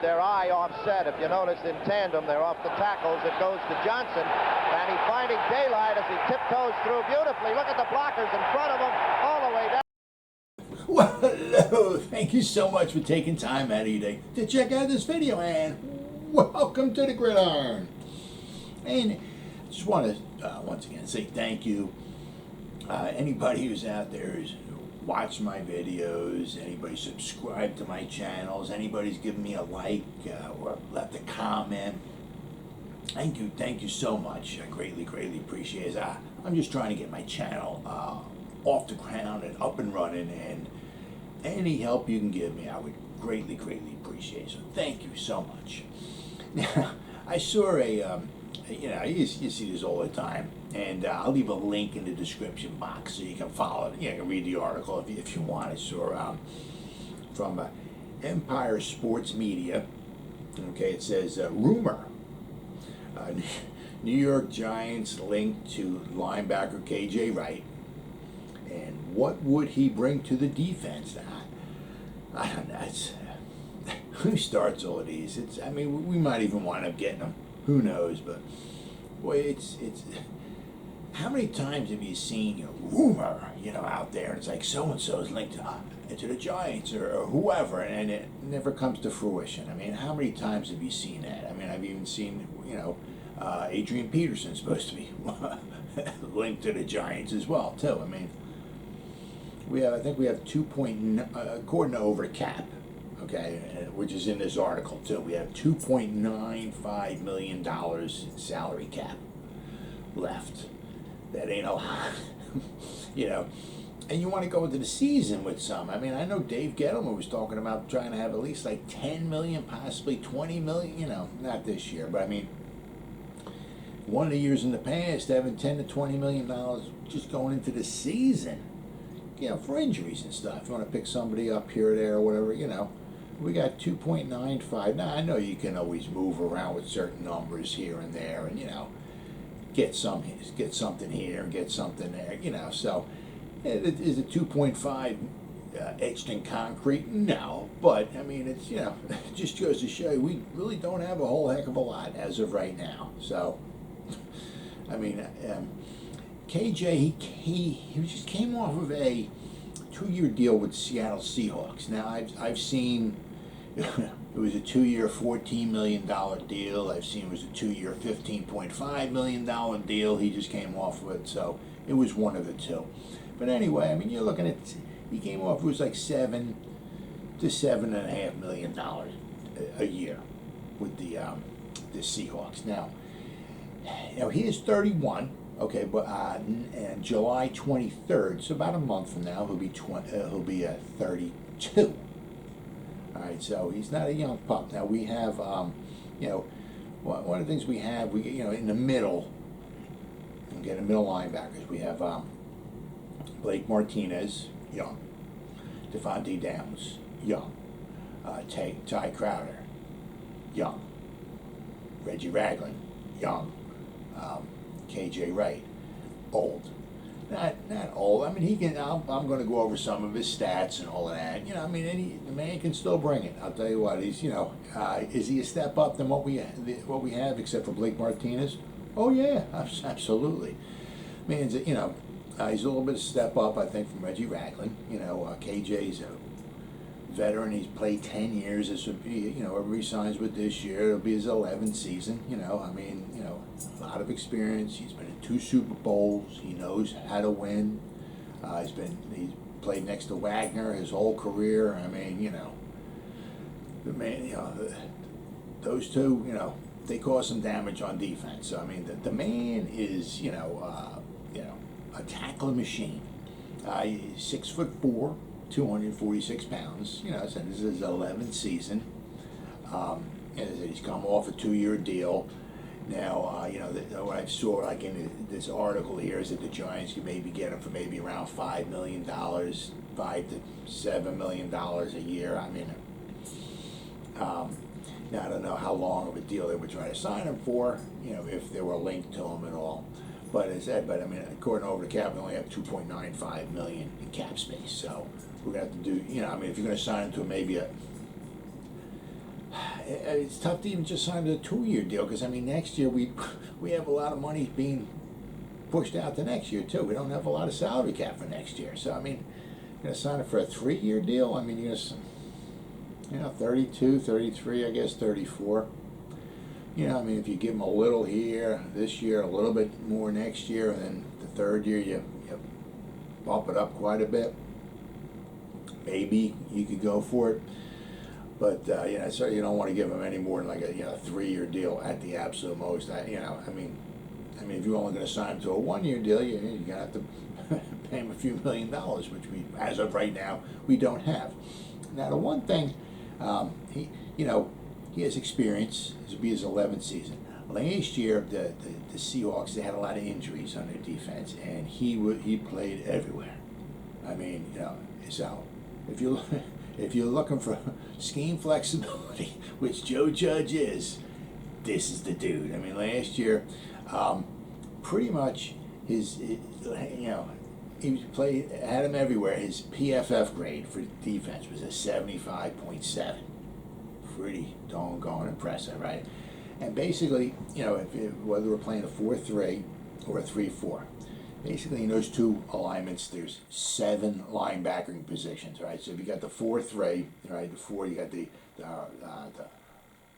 Their eye offset. If you notice in tandem, they're off the tackles. It goes to Johnson, and he's finding daylight as he tiptoes through beautifully. Look at the blockers in front of him, all the way down. Well, hello. Thank you so much for taking time out of your day to check out this video, and welcome to the Gridiron. And I just want to once again say thank you. Anybody who's out there who's watched my videos, anybody subscribed to my channels, anybody's given me a like or left a comment. Thank you so much. I greatly appreciate it. I'm just trying to get my channel off the ground and up and running, and any help you can give me, I would greatly appreciate. So thank you so much. Now, I saw a, you see this all the time, and I'll leave a link in the description box so you can follow it. You can read the article if you want. I saw from Empire Sports Media. Okay, it says rumor. New York Giants linked to linebacker KJ Wright. And what would he bring to the defense? I don't know. Who starts all of these? I mean, we might even wind up getting them. Who knows? But boy, it's. How many times have you seen rumor, out there? And it's like so and so is linked to the Giants or whoever, and it never comes to fruition. I mean, how many times have you seen that? I mean, I've even seen, Adrian Peterson's supposed to be linked to the Giants as well, too. I mean. I think we have according to over cap, okay, which is in this article too. We have $2.95 million in salary cap left. That ain't a lot, And you want to go into the season with some. I mean, I know Dave Gettleman was talking about trying to have at least like 10 million, possibly 20 million. Not this year, but I mean, one of the years in the past having 10 to 20 million dollars just going into the season. For injuries and stuff. You want to pick somebody up here or there or whatever, We got 2.95. Now, I know you can always move around with certain numbers here and there and, get something here and get something there, So, is it 2.5 etched in concrete? No. But, I mean, it's, it just goes to show you we really don't have a whole heck of a lot as of right now. So, I mean, KJ, he just came off of a 2-year deal with Seattle Seahawks. Now, I've seen it was a 2-year, $14 million deal. I've seen it was a 2-year, $15.5 million deal. He just came off of it, so it was one of the two. But anyway, I mean, you're looking at, he came off, it was like $7 to $7.5 million a year with the Seahawks. Now, he is 31. Okay, but July 23rd, so about a month from now, he'll be 32. All right, so he's not a young pup. Now we have, one of the things we have, in the middle, okay, the middle linebackers, we have Blake Martinez, young, Devontae Downs, young, Ty Crowder, young, Reggie Ragland, young. KJ Wright, old, not old. I mean, he can. I'm going to go over some of his stats and all of that. I mean, the man can still bring it. I'll tell you what. He's, is he a step up than what we have, except for Blake Martinez? Oh yeah, absolutely. I mean, he's a little bit of step up, I think, from Reggie Ragland. KJ's a veteran. He's played 10 years. This would be, whoever he signs with this year, it'll be his 11th season. I mean, a lot of experience. He's been in 2 Super Bowls. He knows how to win. He's played next to Wagner his whole career. I mean, the man, those two, they cause some damage on defense. So I mean, the man is, a tackling machine. He's 6'4", 246 pounds. So this is his 11th season. He's come off a 2-year deal. Now, what I saw like in this article here is that the Giants could maybe get him for maybe around $5 million, $5 to $7 million a year. I mean, now I don't know how long of a deal they would try to sign him for, if they were linked to him at all. But as I said, I mean, according to over the cap, we only have $2.95 million in cap space. So we're gonna have to do, I mean, if you're gonna sign him to maybe it's tough to even just sign a 2-year deal because I mean next year we have a lot of money being pushed out to next year too. We don't have a lot of salary cap for next year, so I mean, you're gonna sign it for a 3-year deal. I mean, you're gonna, 32, 33, I guess 34. I mean, if you give them a little here this year, a little bit more next year, and then the 3rd year you bump it up quite a bit, maybe you could go for it. But so you don't want to give them any more than like a 3-year deal at the absolute most. I mean, if you're only going to sign them to a 1-year deal, you're going to have to pay them a few $1 million, which we, as of right now, we don't have. Now, the one thing, he has experience. This will be his 11th season. Last year, the Seahawks, they had a lot of injuries on their defense, and he played everywhere. I mean, so if you're looking for scheme flexibility, which Joe Judge is, this is the dude. I mean, last year, pretty much he had him everywhere. His PFF grade for defense was a 75.7. Pretty doggone impressive, right? And basically, whether we're playing a 4-3 or a 3-4, basically in those two alignments, there's 7 linebacking positions, right? So if you got the 4-3, right, the 4, you got the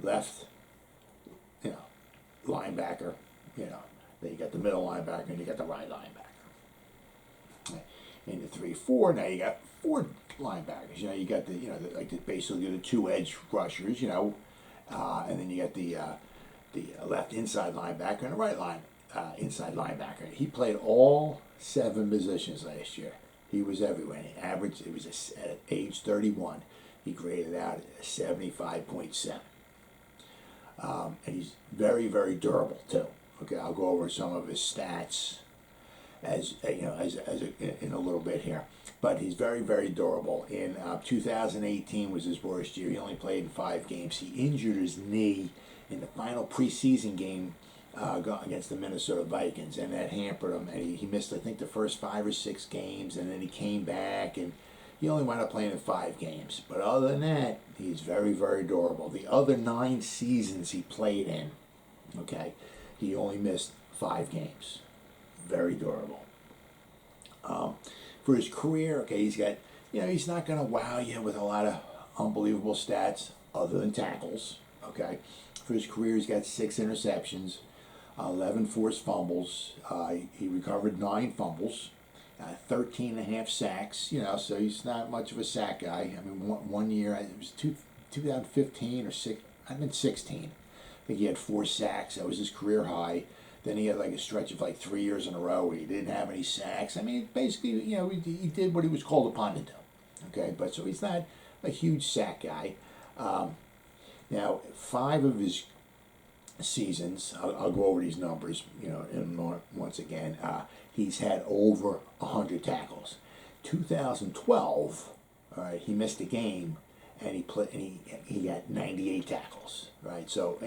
left, linebacker, then you got the middle linebacker, and you got the right linebacker. In the 3-4, now you got 4 linebackers. You got basically the 2 edge rushers, and then you got the left inside linebacker and the right inside linebacker. He played all 7 positions last year. He was everywhere. And he averaged, at age 31, he graded out at 75.7. And he's very, very durable too. Okay, I'll go over some of his stats in a little bit here. But he's very, very durable. In 2018 was his worst year. He only played in 5 games. He injured his knee in the final preseason game against the Minnesota Vikings, and that hampered him. And he missed, I think, the first 5 or 6 games, and then he came back, and he only wound up playing in 5 games. But other than that, he's very, very durable. The other 9 seasons he played in, okay, he only missed 5 games. Very durable. For his career, okay, he's got, he's not going to wow you with a lot of unbelievable stats other than tackles, okay. For his career, he's got 6 interceptions, 11 forced fumbles. He recovered 9 fumbles, 13 and a half sacks, so he's not much of a sack guy. I mean, one year, it was 2015 or 16, I think he had 4 sacks. That was his career high. Then he had like a stretch of like 3 years in a row where he didn't have any sacks. I mean, basically, he did what he was called upon to do. Okay, but so he's not a huge sack guy. Now, 5 of his seasons, I'll go over these numbers, once again. He's had over 100 tackles. 2012, all right, he missed a game, and he got 98 tackles, right? So,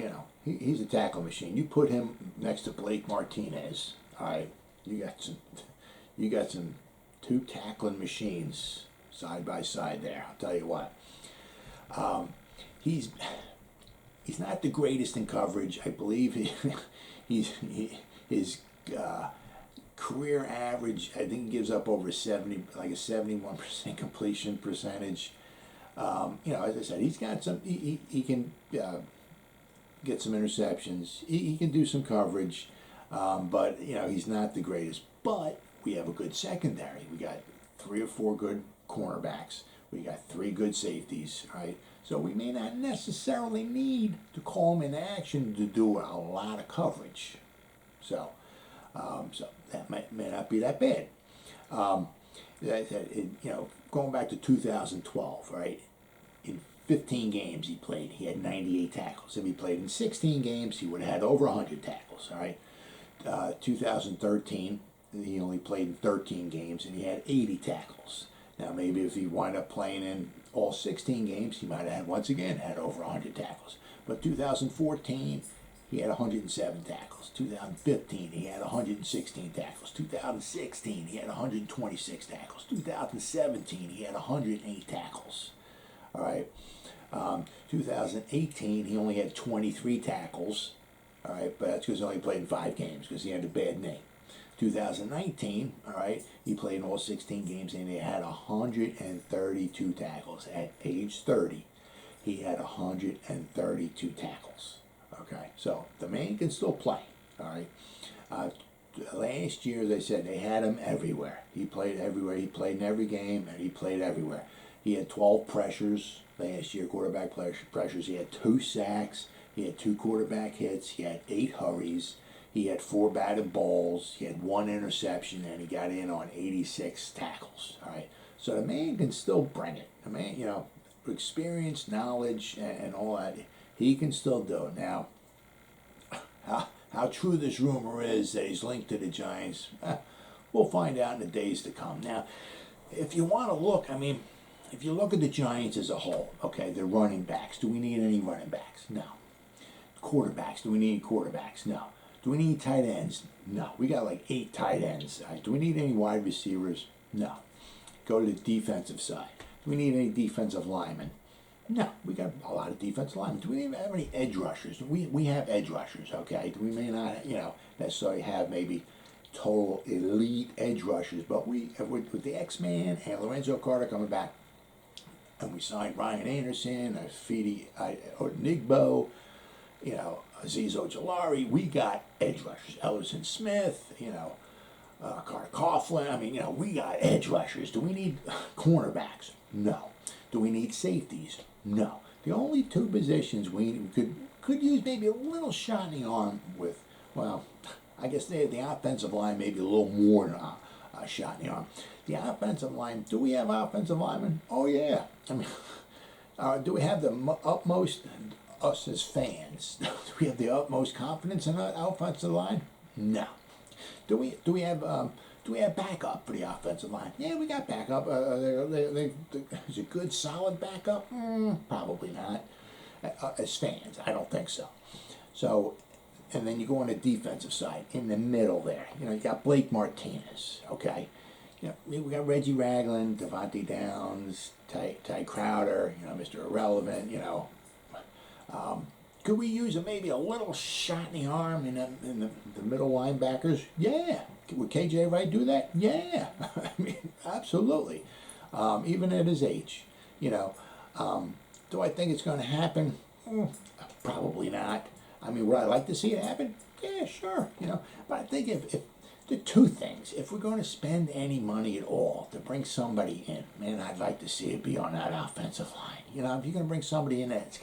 he's a tackle machine. You put him next to Blake Martinez, all right, you got some 2 tackling machines side by side there. I'll tell you what. He's not the greatest in coverage. I believe his career average, I think, he gives up over 70, like a 71% completion percentage. As I said, he's got some. He can get some interceptions. He can do some coverage, but he's not the greatest. But we have a good secondary. We got 3 or 4 good cornerbacks. We got 3 good safeties, right? So we may not necessarily need to call him in action to do a lot of coverage. So that may not be that bad. Going back to 2012, right? In 15 games he played, he had 98 tackles. If he played in 16 games, he would have had over 100 tackles, all right? 2013, he only played in 13 games, and he had 80 tackles. Now, maybe if he wound up playing in all 16 games, he might have once again had over 100 tackles. But 2014, he had 107 tackles. 2015, he had 116 tackles. 2016, he had 126 tackles. 2017, he had 108 tackles. All right. 2018, he only had 23 tackles. All right, but that's because he only played in 5 games because he had a bad knee. 2019, all right, he played in all 16 games and he had 132 tackles. At age 30, he had 132 tackles. Okay, so the man can still play. All right. Last year, as I said, they had him everywhere. He played everywhere. He played in every game, and he played everywhere. He had 12 pressures last year, quarterback pressures. He had 2 sacks. He had 2 quarterback hits. He had 8 hurries. He had 4 batted balls. He had 1 interception, and he got in on 86 tackles. All right. So the man can still bring it. The man, you know, experience, knowledge, and all that, he can still do it. Now, how true this rumor is that he's linked to the Giants, we'll find out in the days to come. Now, if you want to look, I mean, if you look at the Giants as a whole, okay, they're running backs. Do we need any running backs? No. Quarterbacks. Do we need quarterbacks? No. Do we need tight ends? No. We got like 8 tight ends. Do we need any wide receivers? No. Go to the defensive side. Do we need any defensive linemen? No, we got a lot of defensive linemen. Do we even have any edge rushers? We have edge rushers, okay? We may not, you know, necessarily have maybe total elite edge rushers, but with the X-Man and Lorenzo Carter coming back, and we signed Ryan Anderson, Kwity Paye, you know, Azeez Ojulari, we got edge rushers. Ellison Smith, you know, Carter Coughlin. I mean, you know, we got edge rushers. Do we need cornerbacks? No. Do we need safeties? No. The only 2 positions we could use maybe a little shot in the arm with, well, I guess the offensive line maybe a little more than a shot in the arm. The offensive line, do we have offensive linemen? Oh, yeah. I mean, do we have the utmost, us as fans, do we have the utmost confidence in our offensive line? No. Do we have backup for the offensive line? Yeah, we got backup. Is it good, solid backup? Probably not. As fans, I don't think so. So, and then you go on the defensive side, in the middle there. You know, you got Blake Martinez, okay? You know, we got Reggie Ragland, Devontae Downs, Ty Crowder, you know, Mr. Irrelevant, you know. Could we use maybe a little shot in the arm in the middle linebackers? Yeah. Would KJ Wright do that? Yeah. I mean, absolutely. Even at his age, you know. Do I think it's going to happen? Probably not. I mean, would I like to see it happen? Yeah, sure. You know, but I think if the 2 things, if we're going to spend any money at all to bring somebody in, man, I'd like to see it be on that offensive line. You know, if you're going to bring somebody in that's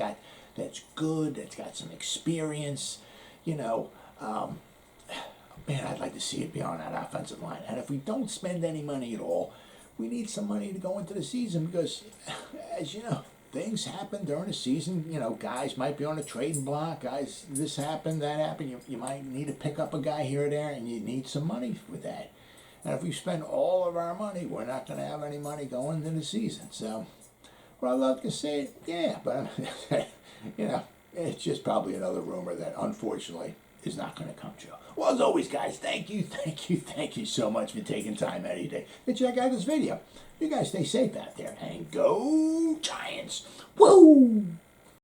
good, that's got some experience, you know, man, I'd like to see it be on that offensive line. And if we don't spend any money at all, we need some money to go into the season because, as you know, things happen during the season. You know, guys might be on a trading block. Guys, this happened, that happened. You might need to pick up a guy here or there, and you need some money with that. And if we spend all of our money, we're not going to have any money going into the season. So, would I love to see it? Yeah, but, you know, it's just probably another rumor that, unfortunately, is not going to come true. Well, as always, guys, thank you so much for taking time out of your day to check out this video. You guys stay safe out there, and go Giants! Woo!